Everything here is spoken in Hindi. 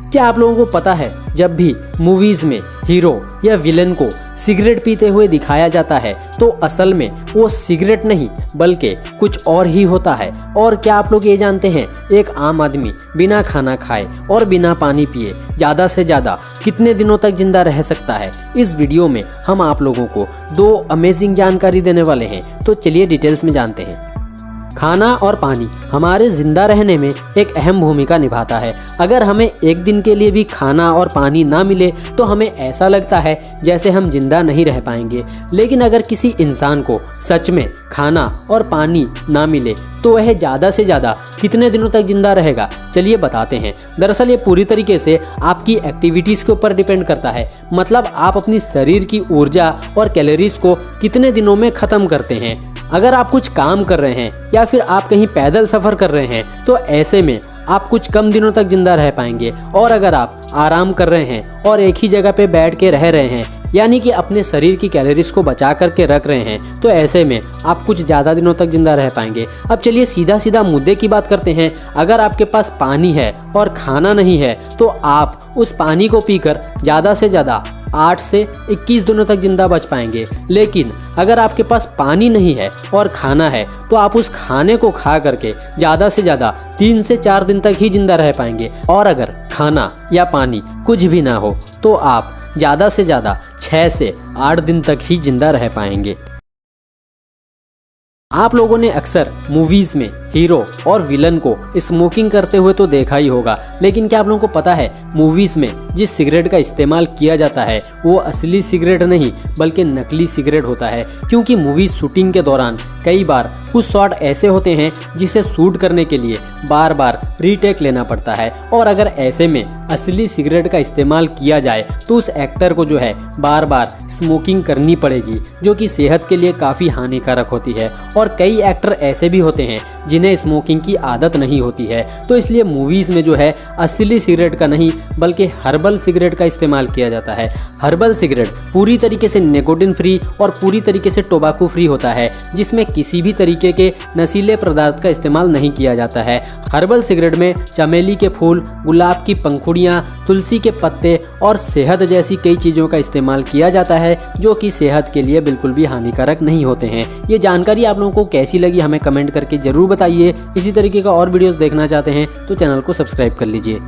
क्या आप लोगों को पता है जब भी मूवीज में हीरो या विलन को सिगरेट पीते हुए दिखाया जाता है तो असल में वो सिगरेट नहीं बल्कि कुछ और ही होता है। और क्या आप लोग ये जानते हैं एक आम आदमी बिना खाना खाए और बिना पानी पिए ज़्यादा से ज़्यादा कितने दिनों तक जिंदा रह सकता है? इस वीडियो में हम आप लोगों को 2 अमेजिंग जानकारी देने वाले हैं, तो चलिए डिटेल्स में जानते हैं। खाना और पानी हमारे जिंदा रहने में एक अहम भूमिका निभाता है। अगर हमें एक दिन के लिए भी खाना और पानी ना मिले तो हमें ऐसा लगता है जैसे हम जिंदा नहीं रह पाएंगे। लेकिन अगर किसी इंसान को सच में खाना और पानी ना मिले तो वह ज़्यादा से ज़्यादा कितने दिनों तक जिंदा रहेगा? चलिए बताते हैं। दरअसल ये पूरी तरीके से आपकी एक्टिविटीज़ के ऊपर डिपेंड करता है। मतलब आप अपनी शरीर की ऊर्जा और कैलोरीज को कितने दिनों में ख़त्म करते हैं। अगर आप कुछ काम कर रहे हैं या फिर आप कहीं पैदल सफ़र कर रहे हैं तो ऐसे में आप कुछ कम दिनों तक जिंदा रह पाएंगे। और अगर आप आराम कर रहे हैं और एक ही जगह पे बैठ के रह रहे हैं यानी कि अपने शरीर की कैलोरीज को बचा करके रख रहे हैं तो ऐसे में आप कुछ ज़्यादा दिनों तक जिंदा रह पाएंगे। अब चलिए सीधा सीधा मुद्दे की बात करते हैं। अगर आपके पास पानी है और खाना नहीं है तो आप उस पानी को पीकर ज़्यादा से ज़्यादा 8 से 21 दिनों तक जिंदा बच पाएंगे। लेकिन अगर आपके पास पानी नहीं है और खाना है तो आप उस खाने को खा करके ज़्यादा से ज़्यादा 3 से 4 दिन तक ही जिंदा रह पाएंगे। और अगर खाना या पानी कुछ भी ना हो तो आप ज़्यादा से ज़्यादा 6 से 8 दिन तक ही जिंदा रह पाएंगे। आप लोगों ने अक्सर मूवीज में हीरो और विलन को स्मोकिंग करते हुए तो देखा ही होगा। लेकिन क्या आप लोगों को पता है मूवीज में जिस सिगरेट का इस्तेमाल किया जाता है वो असली सिगरेट नहीं बल्कि नकली सिगरेट होता है। क्योंकि मूवी शूटिंग के दौरान कई बार कुछ शॉट ऐसे होते हैं जिसे शूट करने के लिए बार बार रीटेक लेना पड़ता है। और अगर ऐसे में असली सिगरेट का इस्तेमाल किया जाए तो उस एक्टर को जो है बार बार स्मोकिंग करनी पड़ेगी, जो कि सेहत के लिए काफ़ी हानिकारक होती है। और कई एक्टर ऐसे भी होते हैं जिन्हें स्मोकिंग की आदत नहीं होती है। तो इसलिए मूवीज़ में जो है असली सिगरेट का नहीं बल्कि हर्बल सिगरेट का इस्तेमाल किया जाता है। हर्बल सिगरेट पूरी तरीके से निकोटिन फ्री और पूरी तरीके से टोबैको फ्री होता है, जिसमें किसी भी तरीके के नशीले पदार्थ का इस्तेमाल नहीं किया जाता है। हर्बल सिगरेट में चमेली के फूल, गुलाब की पंखुड़ियाँ, तुलसी के पत्ते और शहद जैसी कई चीज़ों का इस्तेमाल किया जाता है जो कि सेहत के लिए बिल्कुल भी हानिकारक नहीं होते हैं। ये जानकारी आप लोगों को कैसी लगी हमें कमेंट करके ज़रूर बताइए। इसी तरीके का और वीडियोस देखना चाहते हैं तो चैनल को सब्सक्राइब कर लीजिए।